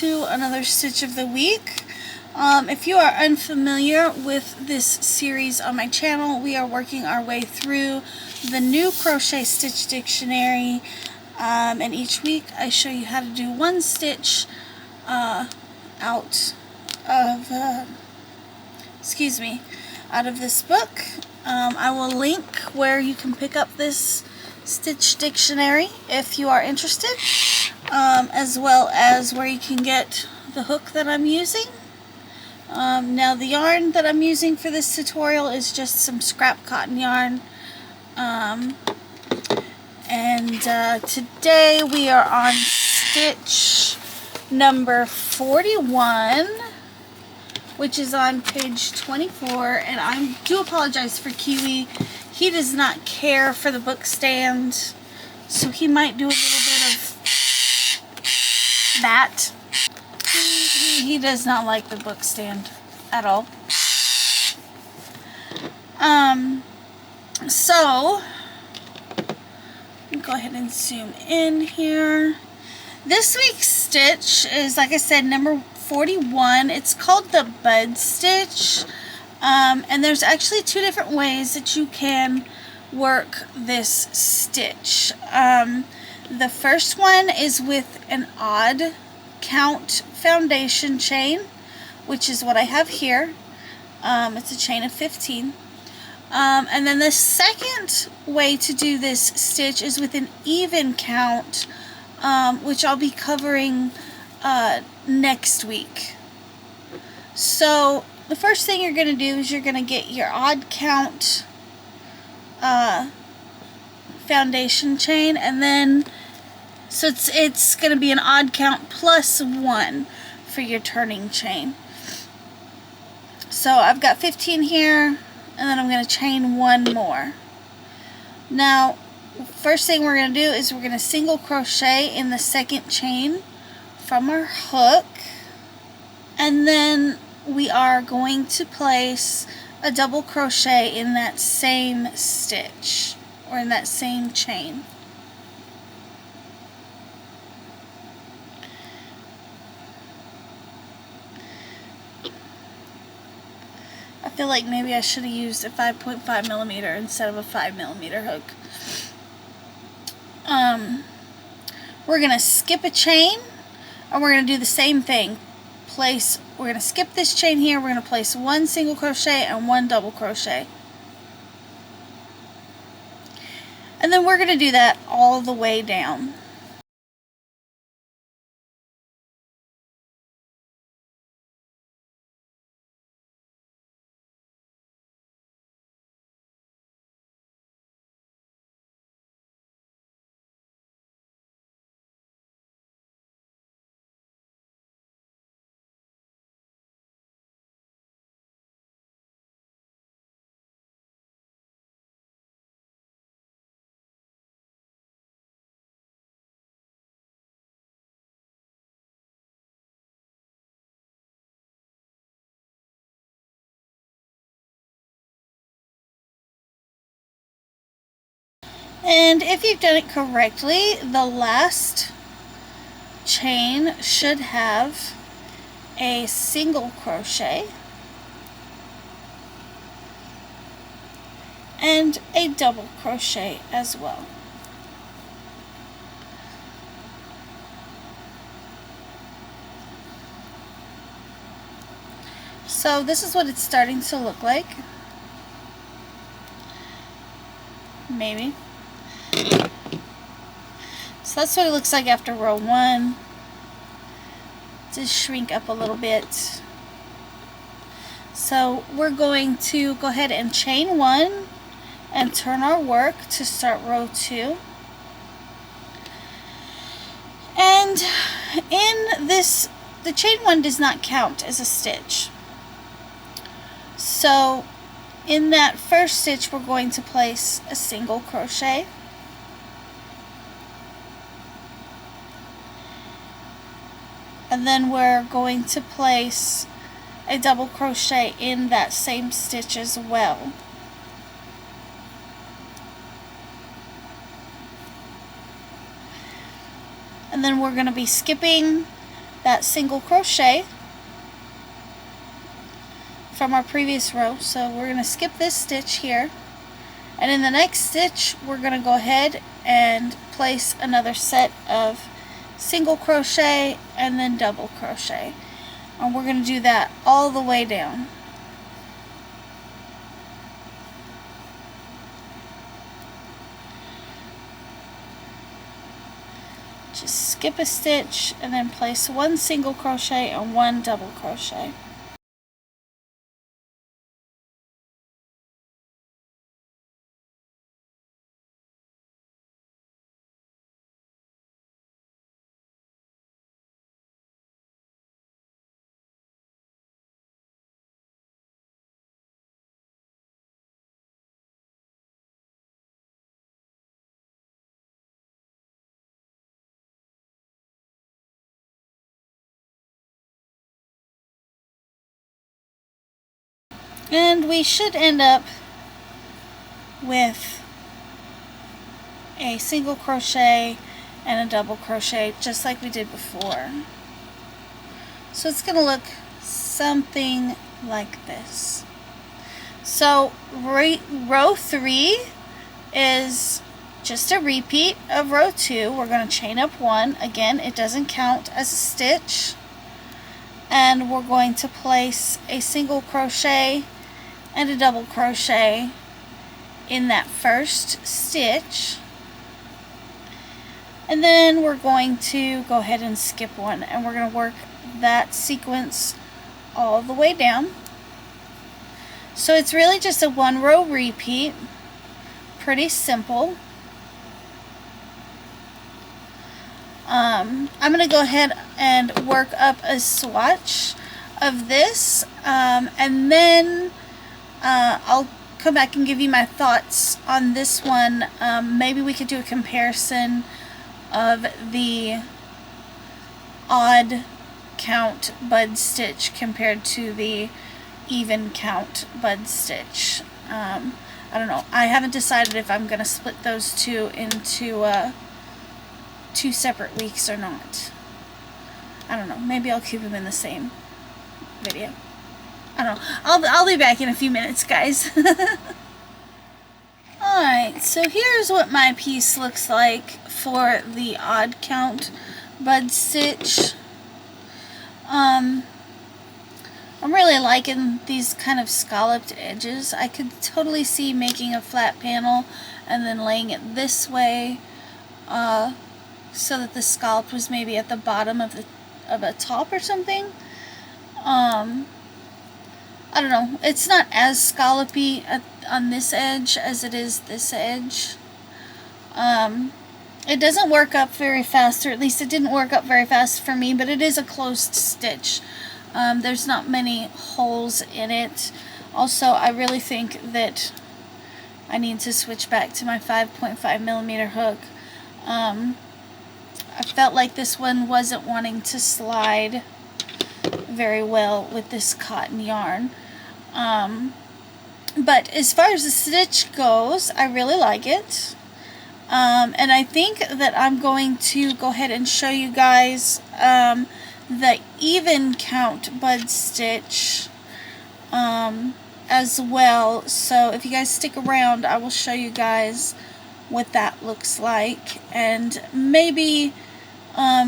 to another Stitch of the Week. If you are unfamiliar with this series on my channel, we are working our way through the new Crochet Stitch Dictionary, and each week I show you how to do one stitch out of this book. I will link where you can pick up this Stitch Dictionary if you are interested, as well as where you can get the hook that I'm using. Now the yarn that I'm using for this tutorial is just some scrap cotton yarn, today we are on stitch number 41, which is on page 24, and I do apologize for Kiwi. He does not care for the book stand, so he might do a little bit of that. He does not like the book stand at all. So go ahead and zoom in here. This week's stitch is, like I said, number 41. It's called the bud stitch, and there's actually two different ways that you can work this stitch. The first one is with an odd count foundation chain, which is what I have here. It's a chain of 15. And then the second way to do this stitch is with an even count, which I'll be covering next week. So the first thing you're going to do is you're going to get your odd count foundation chain, and then so it's going to be an odd count plus 1 for your turning chain. So I've got 15 here, and then I'm going to chain 1 more. Now, first thing we're going to do is we're going to single crochet in the second chain from our hook, and then we are going to place a double crochet in that same stitch, or in that same chain. I feel like maybe I should have used a 5.5 millimeter instead of a 5 millimeter hook. We're going to skip a chain, and we're going to do the same thing. We're going to skip this chain here, we're going to place 1 single crochet and 1 double crochet. And then we're going to do that all the way down. And if you've done it correctly, the last chain should have a single crochet and a double crochet as well. So this is what it's starting to look like. Maybe. So that's what it looks like after row 1. Just shrink up a little bit. So we're going to go ahead and chain 1 and turn our work to start row 2. And in this, the chain 1 does not count as a stitch. So in that first stitch, we're going to place a single crochet. And then we're going to place a double crochet in that same stitch as well. And then we're going to be skipping that single crochet from our previous row. So we're going to skip this stitch here, and in the next stitch we're going to go ahead and place another set of single crochet and then double crochet, and we're going to do that all the way down. Just skip a stitch and then place one single crochet and one double crochet. And we should end up with a single crochet and a double crochet just like we did before. So it's going to look something like this. So row 3 is just a repeat of row 2. We're going to chain up 1. Again, it doesn't count as a stitch. And we're going to place a single crochet and a double crochet in that first stitch, and then we're going to go ahead and skip one, and we're going to work that sequence all the way down. So it's really just a 1 row repeat, pretty simple. I'm going to go ahead and work up a swatch of this, and then I'll come back and give you my thoughts on this one. Maybe we could do a comparison of the odd count bud stitch compared to the even count bud stitch. I don't know. I haven't decided if I'm going to split those two into 2 separate weeks or not. I don't know. Maybe I'll keep them in the same video. I don't know. I'll be back in a few minutes, guys. Alright, so here's what my piece looks like for the odd count bud stitch. I'm really liking these kind of scalloped edges. I could totally see making a flat panel and then laying it this way, so that the scallop was maybe at the bottom of a top or something. I don't know. It's not as scallopy on this edge as it is this edge. It doesn't work up very fast, or at least it didn't work up very fast for me, but it is a closed stitch. There's not many holes in it. Also, I really think that I need to switch back to my 5.5mm hook. I felt like this one wasn't wanting to slide very well with this cotton yarn. But as far as the stitch goes, I really like it. And I think that I'm going to go ahead and show you guys the even count bud stitch as well. So if you guys stick around, I will show you guys what that looks like, and maybe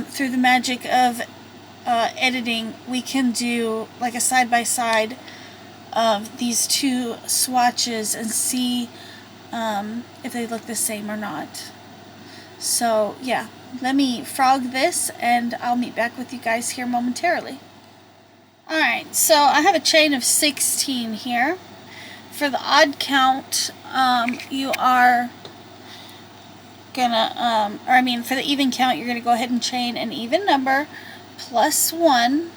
through the magic of editing we can do like a side-by-side of these two swatches and see if they look the same or not. So yeah, let me frog this and I'll meet back with you guys here momentarily. Alright, so I have a chain of 16 here. For the odd count, you are gonna, for the even count, you're gonna go ahead and chain an even number plus 1.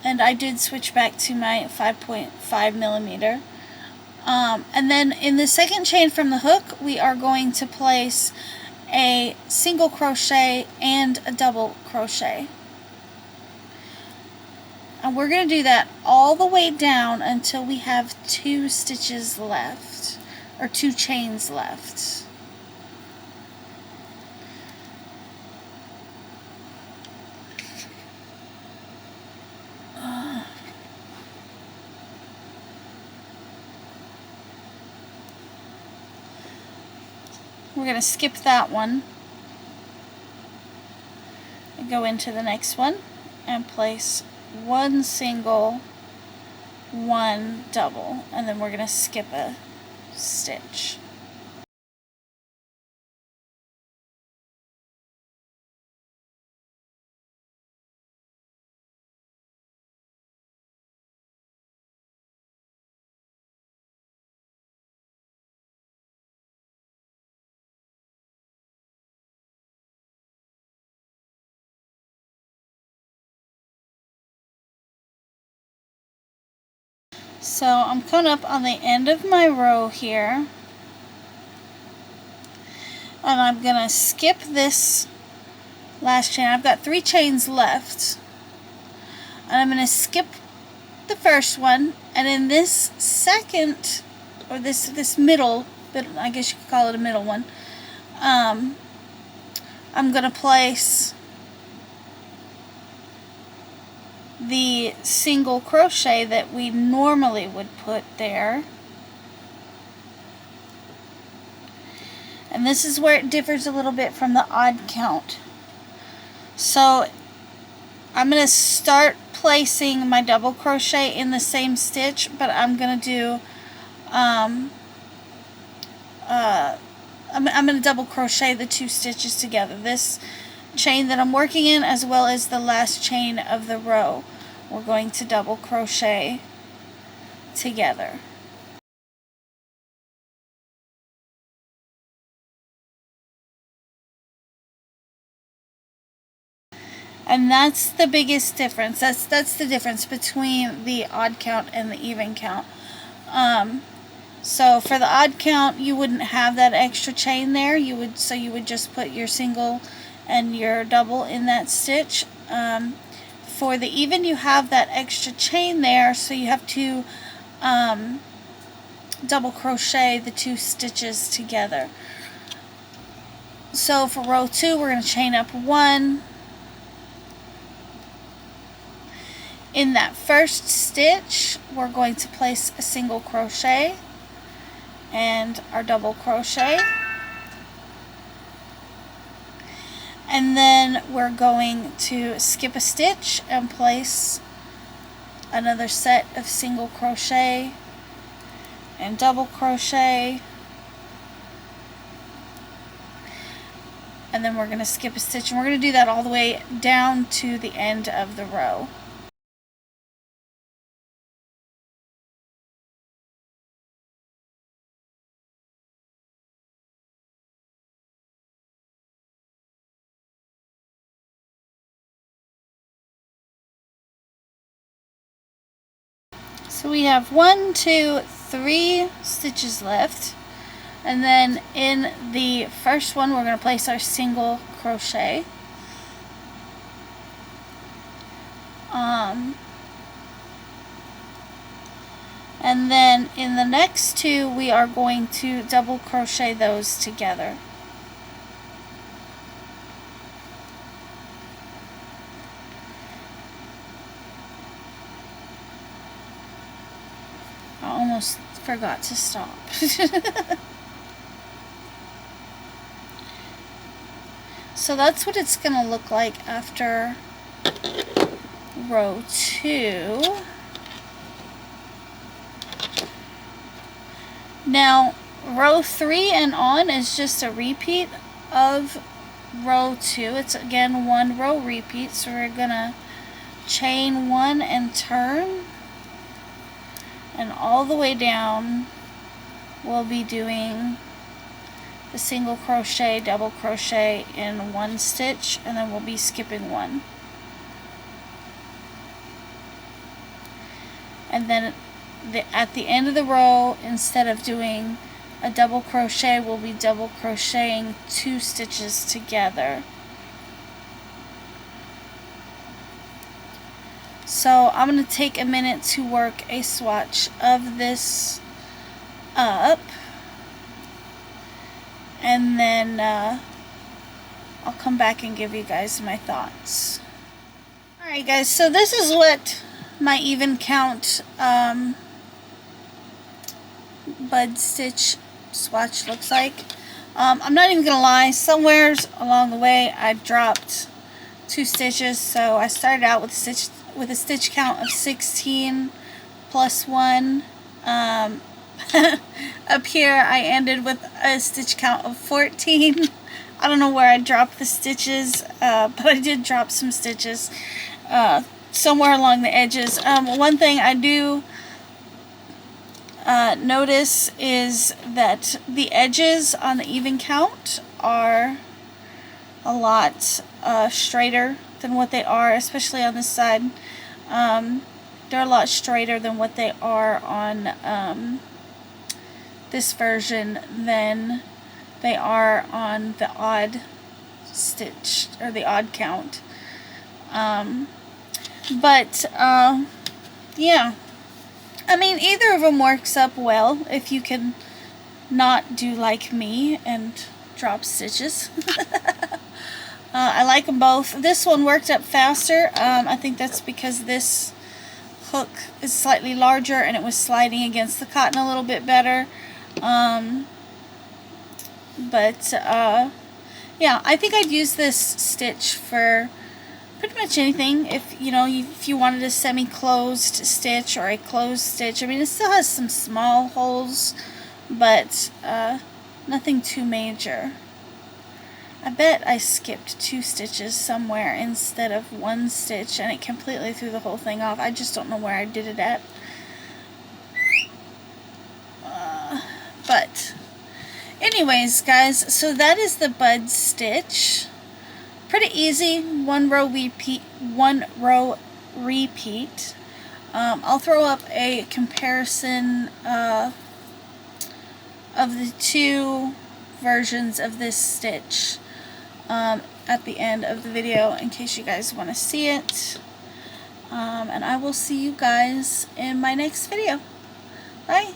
And I did switch back to my 5.5mm. And then in the second chain from the hook, we are going to place a single crochet and a double crochet. And we're going to do that all the way down until we have 2 stitches left, or 2 chains left. we're going to skip that one and go into the next one and place one single, one double, and then we're going to skip a stitch. So I'm coming up on the end of my row here, and I'm going to skip this last chain. I've got 3 chains left, and I'm going to skip the first one, and in this second, or this middle, but I guess you could call it a middle one, I'm going to place the single crochet that we normally would put there. And this is where it differs a little bit from the odd count. So I'm going to start placing my double crochet in the same stitch, but I'm going to do I'm going to double crochet the 2 stitches together. This chain that I'm working in, as well as the last chain of the row, we're going to double crochet together. And that's the biggest difference. That's the difference between the odd count and the even count. So for the odd count, you wouldn't have that extra chain there. You would just put your single and your double in that stitch. For the even, you have that extra chain there, so you have to double crochet the 2 stitches together. So for row 2, we're going to chain up 1. In that first stitch, we're going to place a single crochet and our double crochet. And then we're going to skip a stitch and place another set of single crochet and double crochet. And then we're going to skip a stitch, and we're going to do that all the way down to the end of the row. So we have 1, 2, 3 stitches left, and then in the first one we're going to place our single crochet. And then in the next 2 we are going to double crochet those together. I almost forgot to stop. So that's what it's going to look like after row 2. Now, row 3 and on is just a repeat of row 2. It's again 1 row repeat, so we're going to chain 1 and turn. And all the way down, we'll be doing the single crochet, double crochet in 1 stitch, and then we'll be skipping 1. And then at the end of the row, instead of doing a double crochet, we'll be double crocheting 2 stitches together. So I'm going to take a minute to work a swatch of this up, and then I'll come back and give you guys my thoughts. Alright guys, so this is what my even count bud stitch swatch looks like. I'm not even gonna lie, somewheres along the way I dropped 2 stitches, so I started out with a stitch count of 16 plus 1. Up here I ended with a stitch count of 14. I don't know where I dropped the stitches, but I did drop some stitches somewhere along the edges. One thing I do notice is that the edges on the even count are a lot straighter than what they are, especially on this side. They're a lot straighter than what they are on this version than they are on the odd stitch or the odd count. Yeah, I mean, either of them works up well if you can not do like me and drop stitches. I like them both. This one worked up faster. I think that's because this hook is slightly larger and it was sliding against the cotton a little bit better. Yeah, I think I'd use this stitch for pretty much anything. If you wanted a semi-closed stitch or a closed stitch. I mean, it still has some small holes, but nothing too major. I bet I skipped 2 stitches somewhere instead of 1 stitch, and it completely threw the whole thing off. I just don't know where I did it at. But anyways, guys, so that is the bud stitch. Pretty easy, one row repeat. I'll throw up a comparison of the 2 versions of this stitch at the end of the video in case you guys want to see it. And I will see you guys in my next video. Bye.